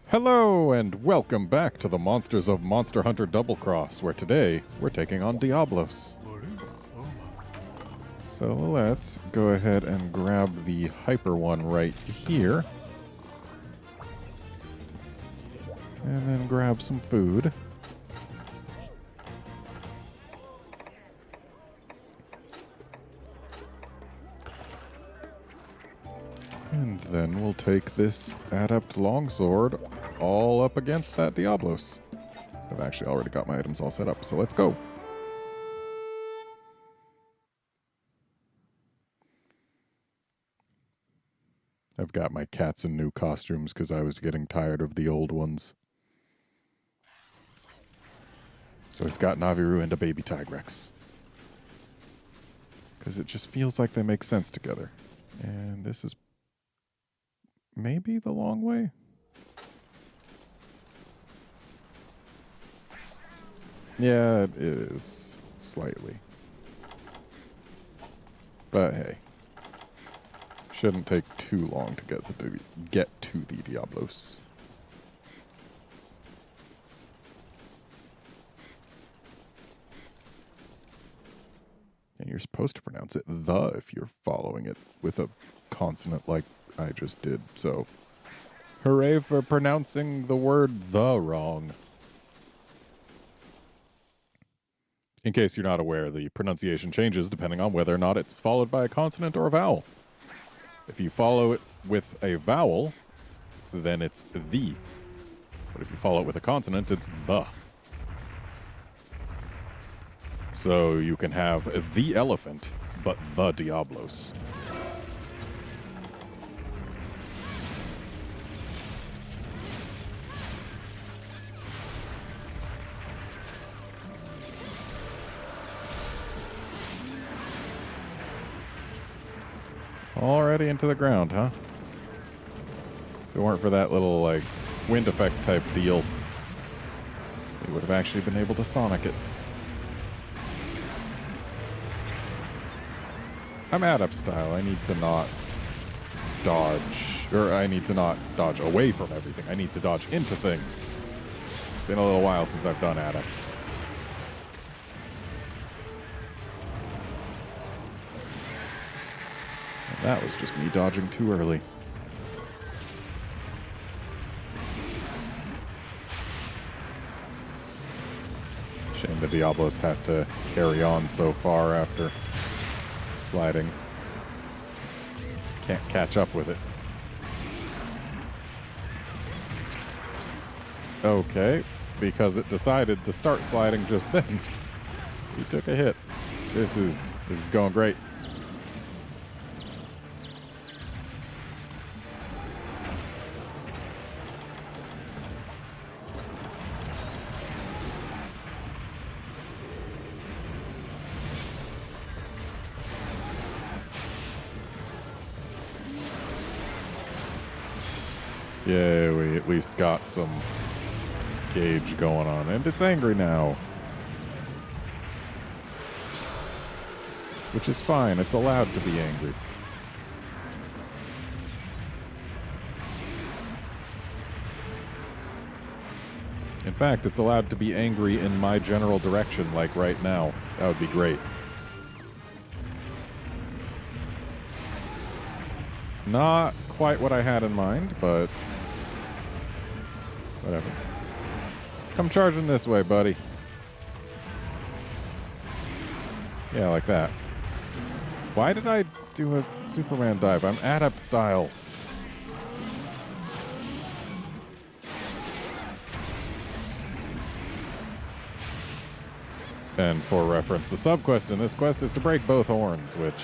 Hello and welcome back to the Monsters of Monster Hunter Double Cross, where today we're taking on Diablos. So let's go ahead and grab the hyper one right here. And then grab some food. And then we'll take this Adept Longsword all up against that Diablos. I've actually already got my items all set up, so let's go. I've got my cats in new costumes because I was getting tired of the old ones. So we've got Naviru and a baby Tigrex. Because it just feels like they make sense together. And this is maybe the long way? Yeah, it is. Slightly. But hey. Shouldn't take too long to get to the Diablos. And you're supposed to pronounce it the if you're following it with a consonant like I just did. So, hooray for pronouncing the word the wrong. In case you're not aware, the pronunciation changes depending on whether or not it's followed by a consonant or a vowel. If you follow it with a vowel, then it's the. But if you follow it with a consonant, it's the. So you can have the elephant, but the Diablos. Already into the ground, huh? If it weren't for that little, like, wind effect type deal, we would have actually been able to Sonic it. I'm Adept style. I need to not dodge, or I need to not dodge away from everything. I need to dodge into things. It's been a little while since I've done Adept. That was just me dodging too early. Shame the Diablos has to carry on so far after sliding. Can't catch up with it. Okay, because it decided to start sliding just then. He took a hit. This is going great. Yeah, we at least got some gauge going on. And it's angry now. Which is fine. It's allowed to be angry. In fact, it's allowed to be angry in my general direction, like right now. That would be great. Not quite what I had in mind, but whatever. Come charging this way, buddy. Yeah, like that. Why did I do a Superman dive? I'm Adept style. And for reference, the subquest in this quest is to break both horns, which,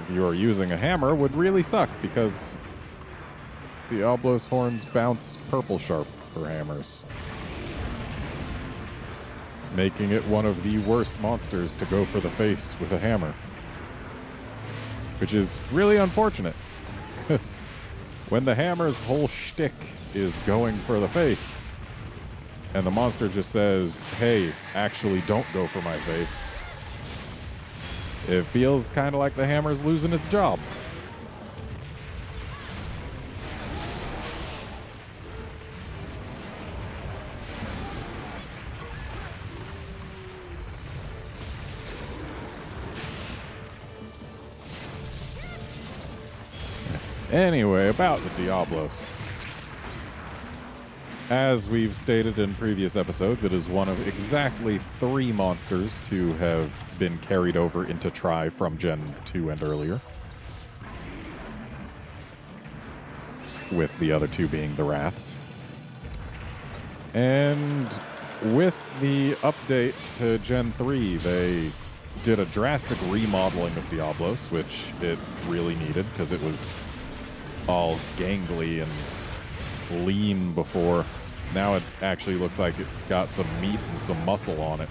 if you're using a hammer, would really suck, because Diablos horns bounce purple sharp for hammers, making it one of the worst monsters to go for the face with a hammer. Which is really unfortunate, because when the hammer's whole shtick is going for the face, and the monster just says, hey, actually don't go for my face, it feels kind of like the hammer's losing its job. Anyway, about the Diablos. As we've stated in previous episodes, it is one of exactly 3 monsters to have been carried over into Tri from Gen 2 and earlier. With the other 2 being the Wraths. And with the update to Gen 3, they did a drastic remodeling of Diablos, which it really needed because it was all gangly and lean before. Now it actually looks like it's got some meat and some muscle on it.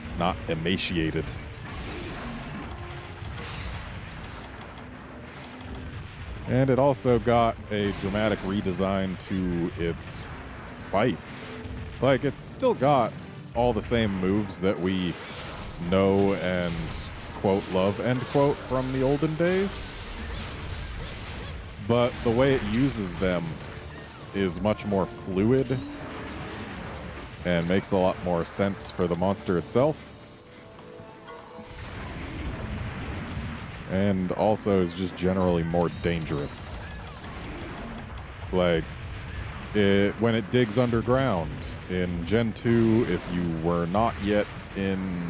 It's not emaciated. And it also got a dramatic redesign to its fight. Like, it's still got all the same moves that we know and quote love end quote from the olden days, but the way it uses them is much more fluid and makes a lot more sense for the monster itself, and also is just generally more dangerous. Like, when it digs underground in Gen 2, if you were not yet in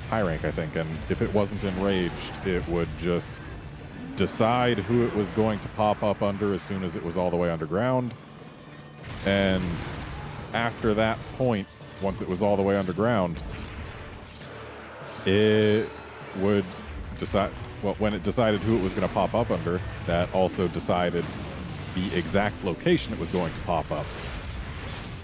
high rank, I think, and if it wasn't enraged, it would just decide who it was going to pop up under as soon as it was all the way underground. And after that point, once it was all the way underground, it would decide, well, when it decided who it was going to pop up under, that also decided the exact location it was going to pop up.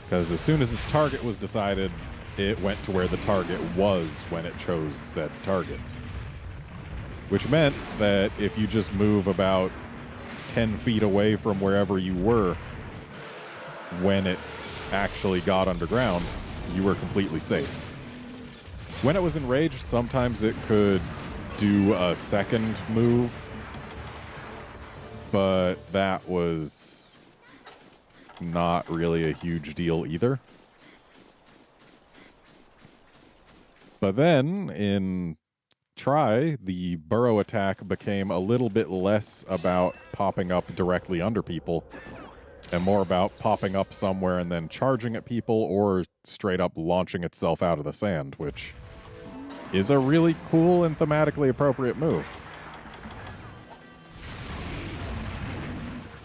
Because as soon as its target was decided, it went to where the target was when it chose said target. Which meant that if you just move about 10 feet away from wherever you were when it actually got underground, you were completely safe. When it was enraged, sometimes it could do a second move, but that was not really a huge deal either. But then, in Tri, the burrow attack became a little bit less about popping up directly under people and more about popping up somewhere and then charging at people or straight up launching itself out of the sand, which is a really cool and thematically appropriate move.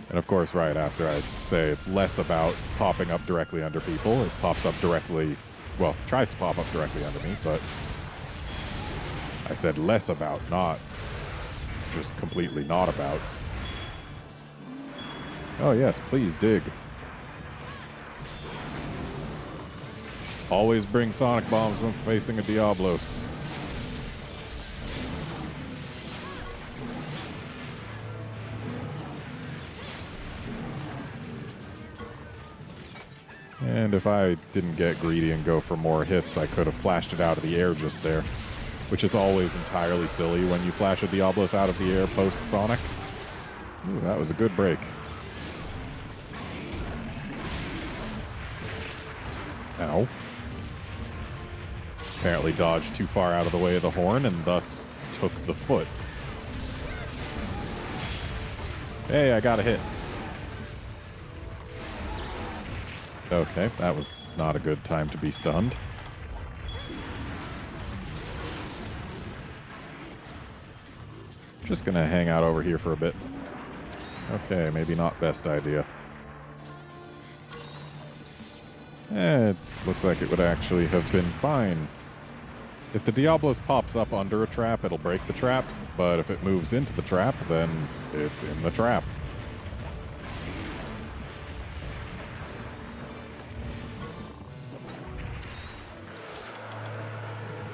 And of course, right after I say it's less about popping up directly under people, it pops up directly, well, tries to pop up directly under me, but I said less about, not just completely not about. Oh yes, please dig. Always bring sonic bombs when facing a Diablos. And if I didn't get greedy and go for more hits, I could have flashed it out of the air just there, which is always entirely silly when you flash a Diablos out of the air post-Sonic. Ooh, that was a good break. Ow. Apparently dodged too far out of the way of the horn and thus took the foot. Hey, I got a hit. Okay, that was not a good time to be stunned. Just gonna hang out over here for a bit. Okay, maybe not best idea. It looks like it would actually have been fine. If the Diablos pops up under a trap, it'll break the trap, but if it moves into the trap, then it's in the trap.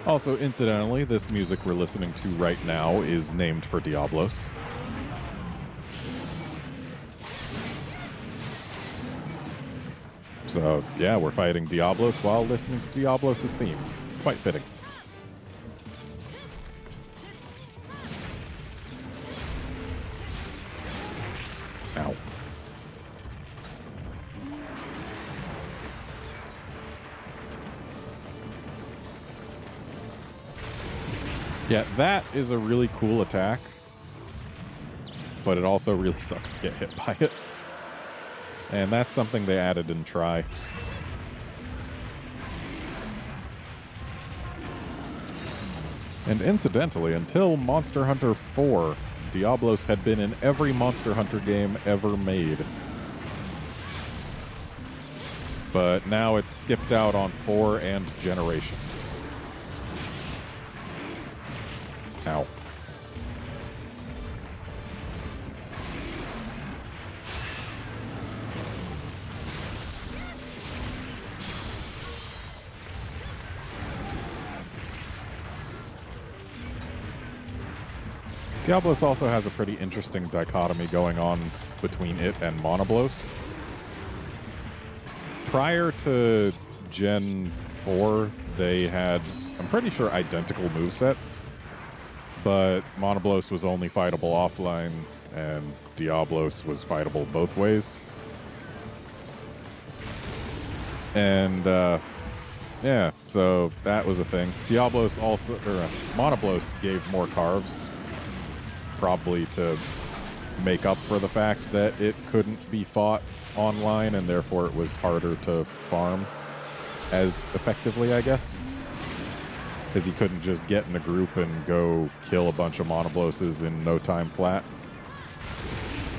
Also, incidentally, this music we're listening to right now is named for Diablos. So, yeah, we're fighting Diablos while listening to Diablos' theme. Quite fitting. Ow. Yeah, that is a really cool attack. but it also really sucks to get hit by it. And that's something they added in Try. And incidentally, until Monster Hunter 4, Diablos had been in every Monster Hunter game ever made. But now it's skipped out on 4 and Generations. Ow. Diablos also has a pretty interesting dichotomy going on between it and Monoblos. Prior to Gen 4, they had, I'm pretty sure, identical movesets, but Monoblos was only fightable offline, and Diablos was fightable both ways. And, yeah, so that was a thing. Diablos also, or Monoblos gave more carves, probably to make up for the fact that it couldn't be fought online, and therefore it was harder to farm as effectively, I guess. Because you couldn't just get in a group and go kill a bunch of Monobloses in no time flat.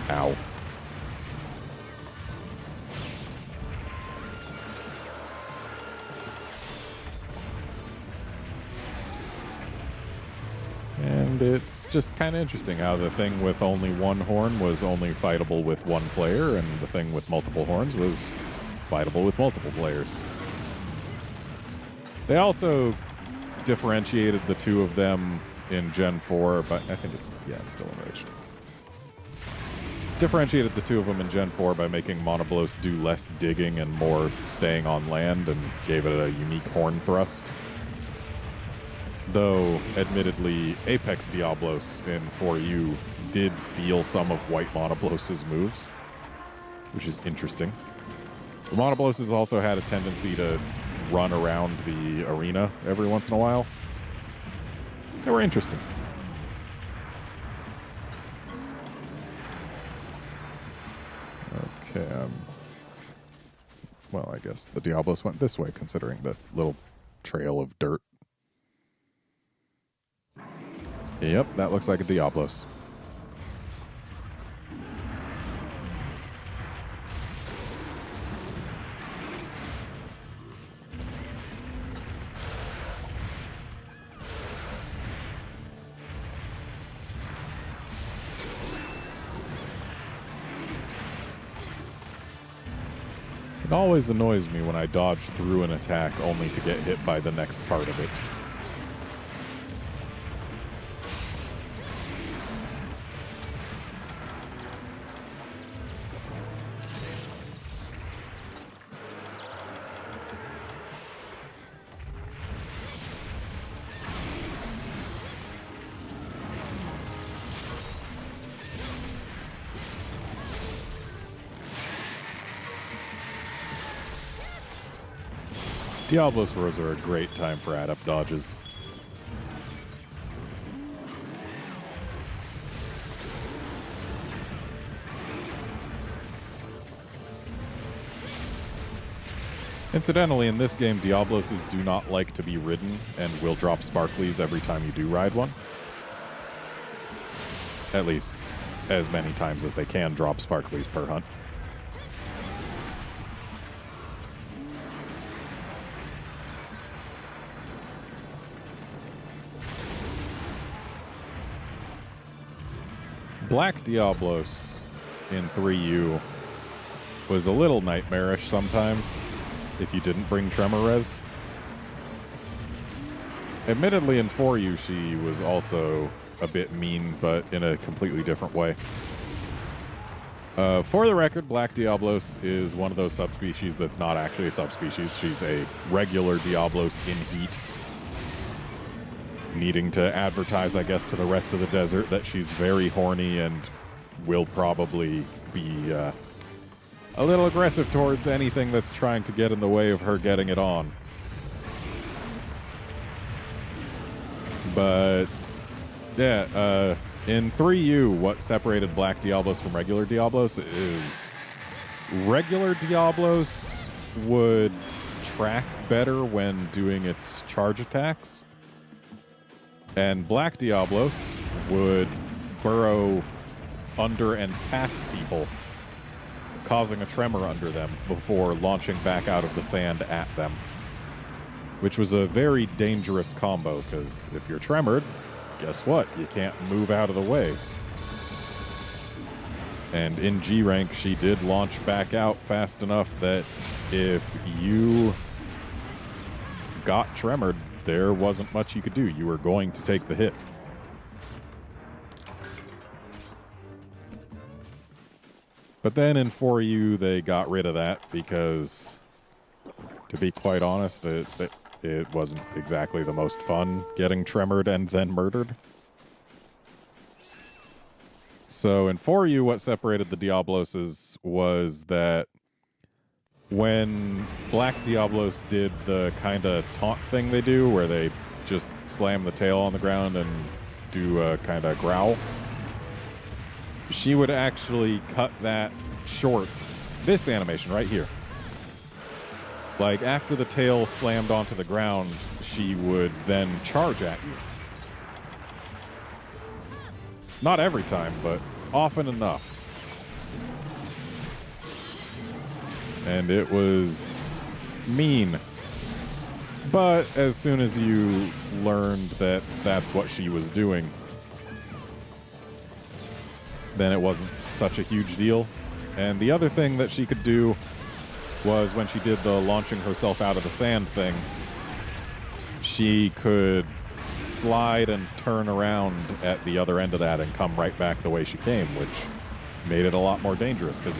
Ow. And it's just kind of interesting how the thing with only one horn was only fightable with one player, and the thing with multiple horns was fightable with multiple players. They also differentiated the two of them in Gen 4, but I think it's still enriched. Differentiated the two of them in Gen 4 by making Monoblos do less digging and more staying on land, and gave it a unique horn thrust. Though, admittedly, Apex Diablos in 4U did steal some of White Monoblos's moves, which is interesting. The Monobloses also had a tendency to run around the arena every once in a while. They were interesting. Okay, well, I guess the Diablos went this way, considering the little trail of dirt. Yep, that looks like a Diablos. It always annoys me when I dodge through an attack only to get hit by the next part of it. Diablo throws are a great time for adept dodges. Incidentally, in this game, Diabloses do not like to be ridden and will drop sparklies every time you do ride one. At least as many times as they can drop sparklies per hunt. Black Diablos in 3U was a little nightmarish sometimes if you didn't bring Tremor Res. Admittedly, in 4U she was also a bit mean, but in a completely different way. For the record, Black Diablos is one of those subspecies that's not actually a subspecies. She's a regular Diablos in heat, needing to advertise, I guess, to the rest of the desert that she's very horny and will probably be a little aggressive towards anything that's trying to get in the way of her getting it on. But, yeah, In 3U, what separated Black Diablos from regular Diablos is regular Diablos would track better when doing its charge attacks, and Black Diablos would burrow under and past people, causing a tremor under them before launching back out of the sand at them, which was a very dangerous combo, because if you're tremored, guess what? You can't move out of the way. And in G rank, she did launch back out fast enough that if you got tremored, there wasn't much you could do. You were going to take the hit. But then in 4U, they got rid of that because, to be quite honest, it wasn't exactly the most fun getting tremored and then murdered. So in 4U, what separated the Diabloses was that when Black Diablos did the kind of taunt thing they do, where they just slam the tail on the ground and do a kind of growl, she would actually cut that short. This animation right here. Like, after the tail slammed onto the ground, she would then charge at you. Not every time, but often enough. And it was mean. But as soon as you learned that that's what she was doing, then it wasn't such a huge deal. And the other thing that she could do was when she did the launching herself out of the sand thing, she could slide and turn around at the other end of that and come right back the way she came, which made it a lot more dangerous, because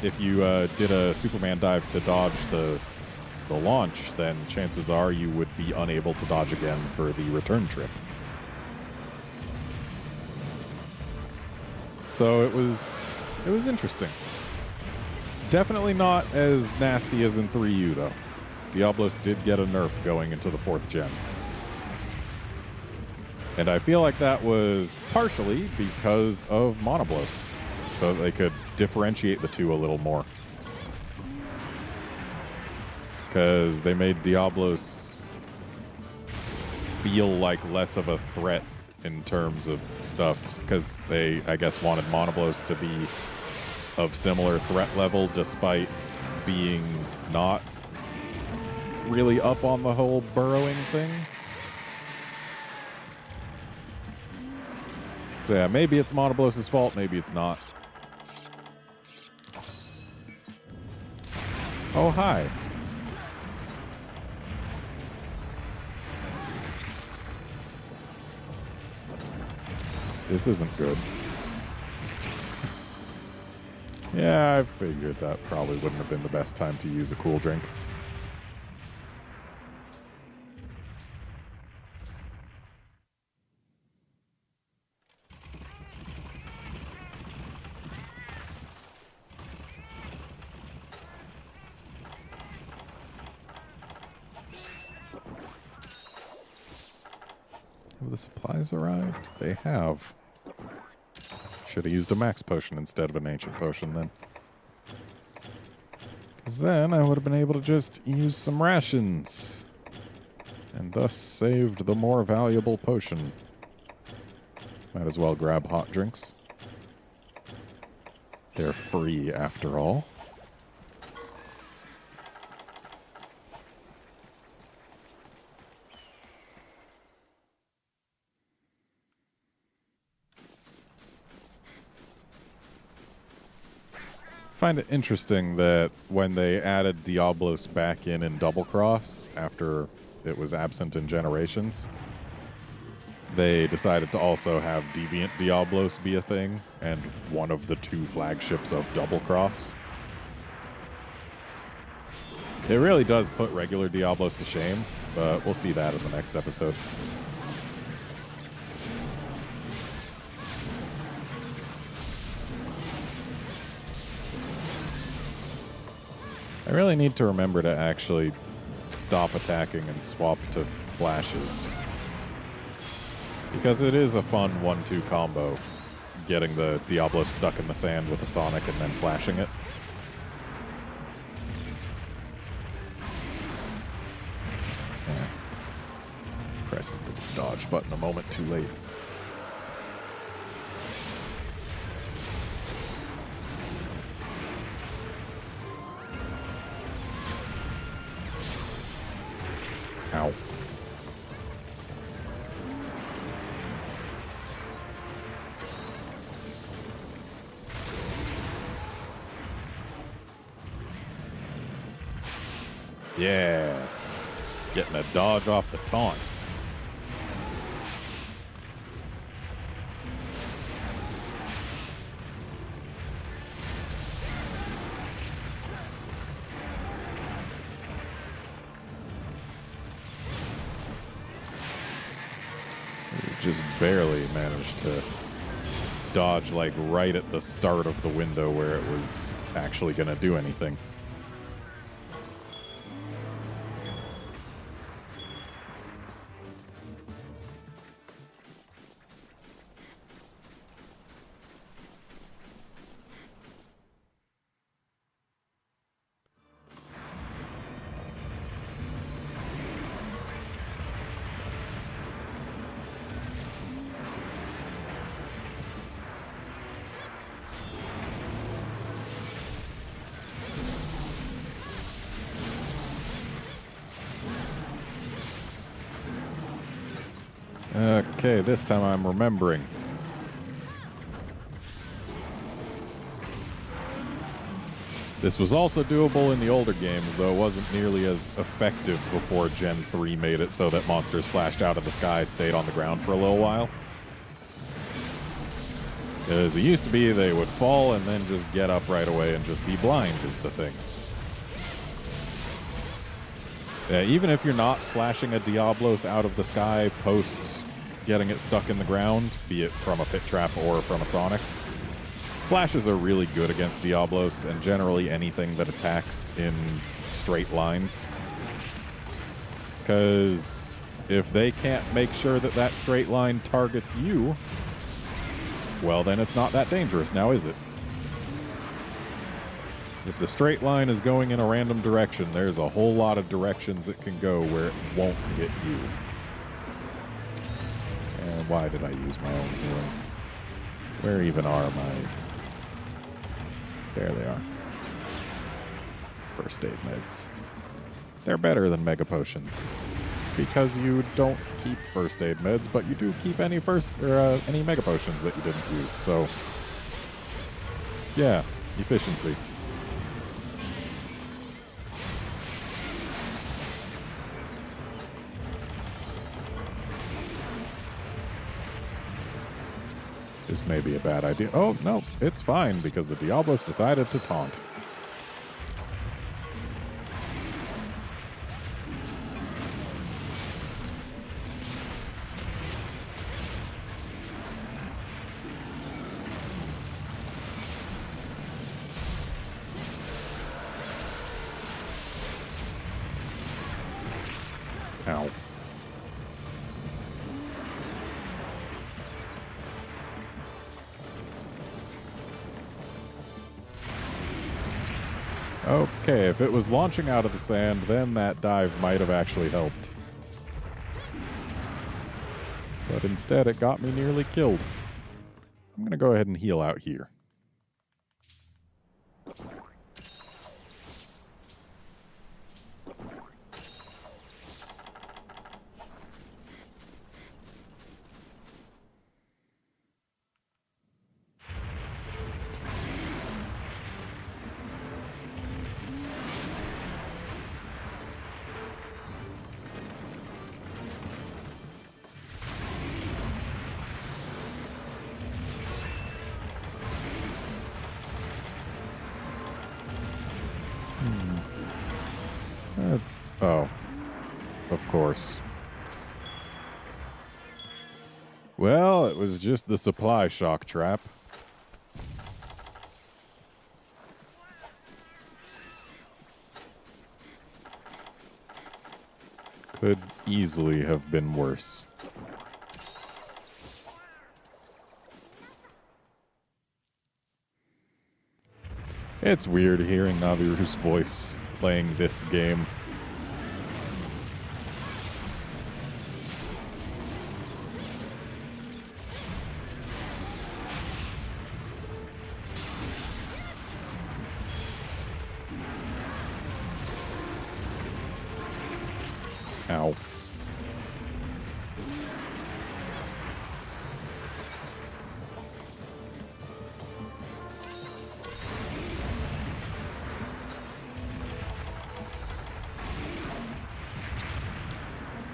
if you did a Superman dive to dodge the launch, then chances are you would be unable to dodge again for the return trip. So it was interesting. Definitely not as nasty as in 3U, though. Diablos did get a nerf going into the 4th gen. And I feel like that was partially because of Monoblos, so they could differentiate the two a little more. Because they made Diablos feel like less of a threat in terms of stuff, because they, I guess, wanted Monoblos to be of similar threat level, despite being not really up on the whole burrowing thing. So yeah, maybe it's Monoblos' fault, maybe it's not. Oh, hi. This isn't good. Yeah, I figured that probably wouldn't have been the best time to use a cool drink. Have the supplies arrived? They have. Should have used a max potion instead of an ancient potion then. Because then I would have been able to just use some rations. And thus saved the more valuable potion. Might as well grab hot drinks. They're free after all. I find it interesting that when they added Diablos back in Double Cross after it was absent in Generations, they decided to also have Deviant Diablos be a thing, and one of the 2 flagships of Double Cross. It really does put regular Diablos to shame, but we'll see that in the next episode. I really need to remember to actually stop attacking and swap to flashes. Because it is a fun 1-2 combo, getting the Diablos stuck in the sand with a Sonic and then flashing it. Pressed the dodge button a moment too late. Ow. Yeah. Getting a dodge off the taunt. Just barely managed to dodge like right at the start of the window where it was actually going to do anything. Okay, this time I'm remembering. This was also doable in the older games, though it wasn't nearly as effective before Gen 3 made it so that monsters flashed out of the sky, stayed on the ground for a little while. As it used to be, they would fall and then just get up right away and just be blind is the thing. Even if you're not flashing a Diablos out of the sky post getting it stuck in the ground, be it from a pit trap or from a Sonic, flashes are really good against Diablos and generally anything that attacks in straight lines. Because if they can't make sure that that straight line targets you, well, then it's not that dangerous now, is it? If the straight line is going in a random direction, there's a whole lot of directions it can go where it won't hit you. And why did I use my own healing? Where even are my... There they are. First aid meds. They're better than mega potions. Because you don't keep first aid meds, but you do keep any any mega potions that you didn't use, so... Yeah, efficiency. This may be a bad idea. Oh, no, it's fine, because the Diablos decided to taunt. Ow. Okay, if it was launching out of the sand, then that dive might have actually helped. But instead, it got me nearly killed. I'm going to go ahead and heal out here. Oh, of course. Well, it was just the supply shock trap. Could easily have been worse. It's weird hearing Naviru's voice playing this game. Ow.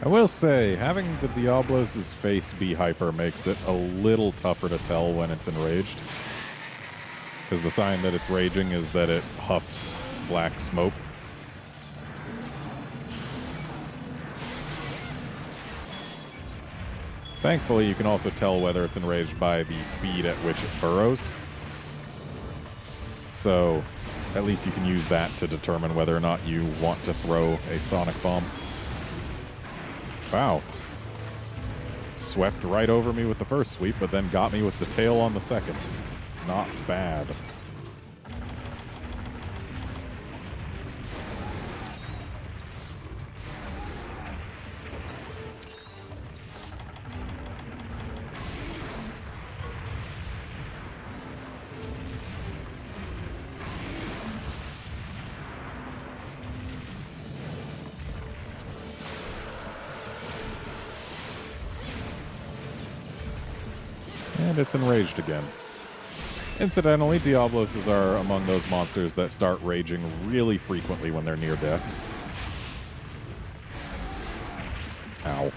I will say, having the Diablos' face be hyper makes it a little tougher to tell when it's enraged. Because the sign that it's raging is that it huffs black smoke. Thankfully, you can also tell whether it's enraged by the speed at which it burrows. So, at least you can use that to determine whether or not you want to throw a sonic bomb. Wow. Swept right over me with the first sweep, but then got me with the tail on the second. Not bad. And it's enraged again. Incidentally, Diabloses are among those monsters that start raging really frequently when they're near death. Ow.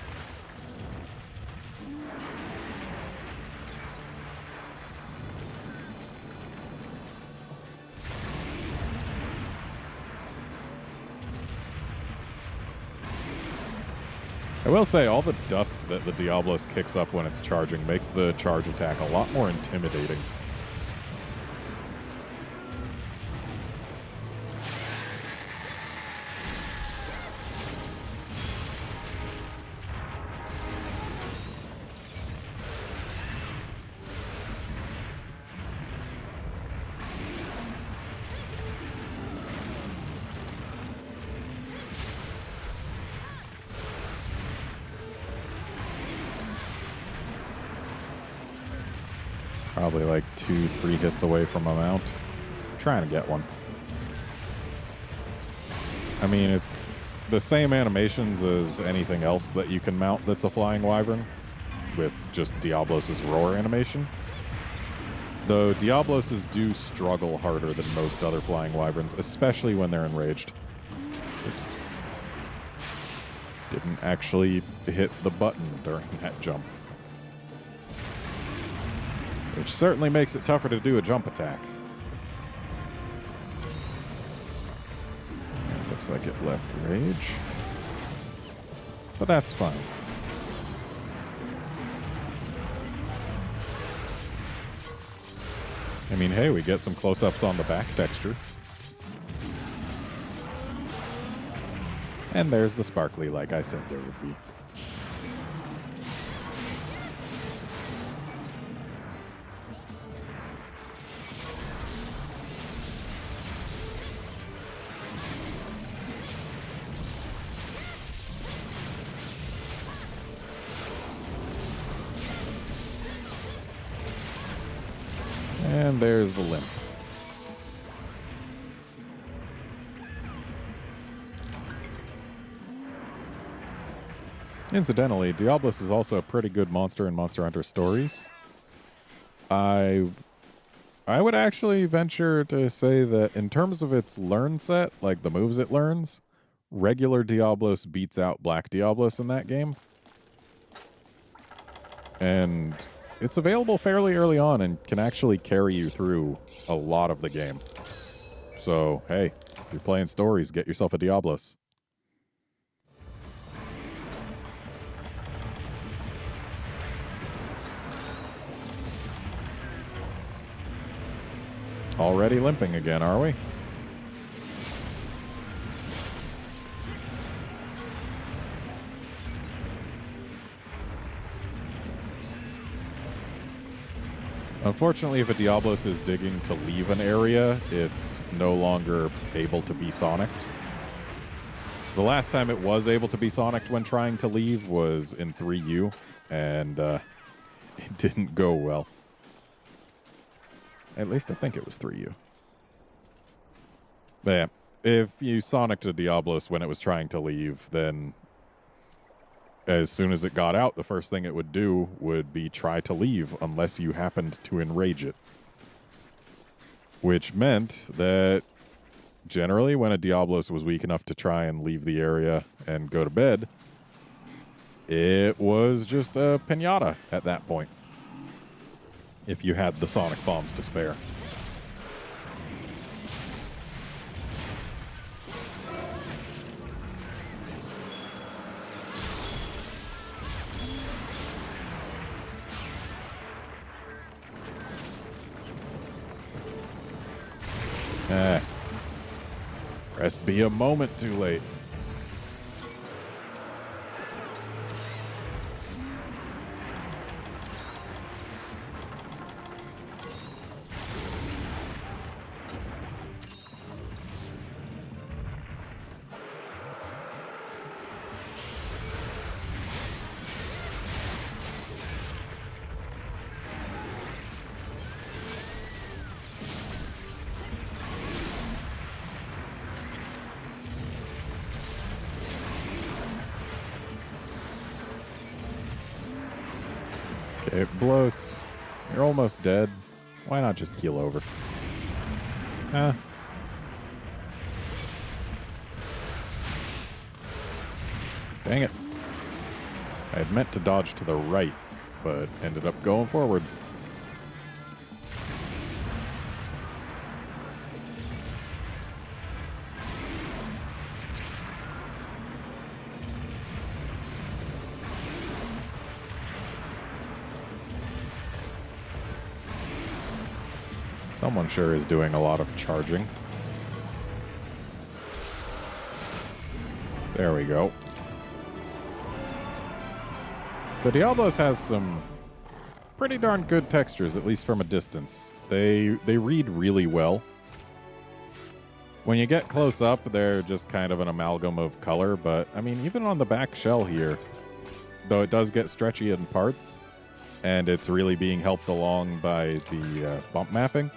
I will say, all the dust that the Diablos kicks up when it's charging makes the charge attack a lot more intimidating. Probably like 2-3 hits away from a mount. Trying to get one. I mean, it's the same animations as anything else that you can mount that's a flying wyvern, with just Diablos' roar animation. Though Diabloses do struggle harder than most other flying wyverns, especially when they're enraged. Oops. Didn't actually hit the button during that jump. Which certainly makes it tougher to do a jump attack. It looks like it left rage. But that's fine. I mean, hey, we get some close-ups on the back texture. And there's the sparkly, like I said there would be. And there's the limp. Incidentally, Diablos is also a pretty good monster in Monster Hunter Stories. I would actually venture to say that in terms of its learn set, like the moves it learns, regular Diablos beats out Black Diablos in that game. And it's available fairly early on and can actually carry you through a lot of the game. So, hey, if you're playing stories, get yourself a Diablos. Already limping again, are we? Unfortunately, if a Diablos is digging to leave an area, it's no longer able to be sonicked. The last time it was able to be sonicked when trying to leave was in 3U, and it didn't go well. At least I think it was 3U. But yeah, if you sonicked a Diablos when it was trying to leave, then as soon as it got out, the first thing it would do would be try to leave unless you happened to enrage it. Which meant that generally when a Diablos was weak enough to try and leave the area and go to bed, it was just a pinata at that point. If you had the sonic bombs to spare. Pressed B a moment too late. Okay, Blos, you're almost dead. Why not just keel over? Dang it. I had meant to dodge to the right, but ended up going forward. Someone sure is doing a lot of charging. There we go. So Diablos has some pretty darn good textures, at least from a distance. They read really well. When you get close up, they're just kind of an amalgam of color, but I mean, even on the back shell here, though it does get stretchy in parts, and it's really being helped along by the bump mapping,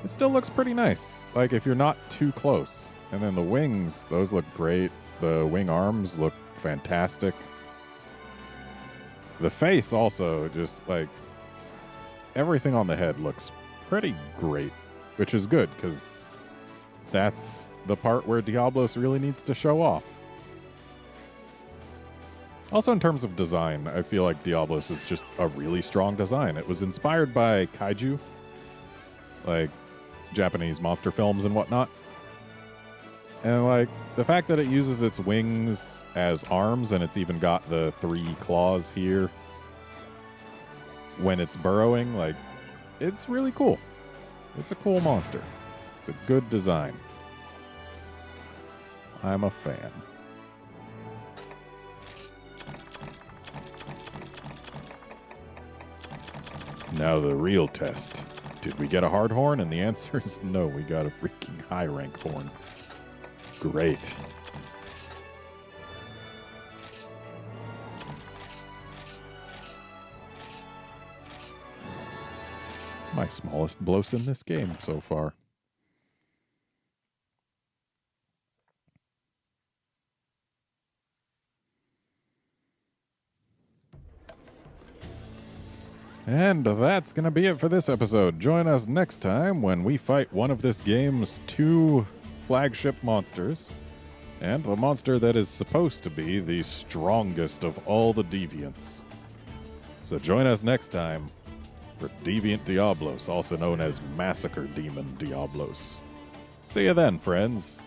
it still looks pretty nice. Like, if you're not too close. And then the wings, those look great. The wing arms look fantastic. The face also, just like, everything on the head looks pretty great, which is good, because that's the part where Diablos really needs to show off. Also, in terms of design, I feel like Diablos is just a really strong design. It was inspired by kaiju, like Japanese monster films and whatnot. And, like, the fact that it uses its wings as arms, and it's even got the 3 claws here when it's burrowing, like, it's really cool. It's a cool monster. It's a good design. I'm a fan. Now the real test. Did we get a hard horn? And the answer is no, we got a freaking high rank horn. Great. My smallest Blos in this game so far. And that's going to be it for this episode. Join us next time when we fight one of this game's 2 flagship monsters, and the monster that is supposed to be the strongest of all the deviants. So join us next time for Deviant Diablos, also known as Massacre Demon Diablos. See you then, friends.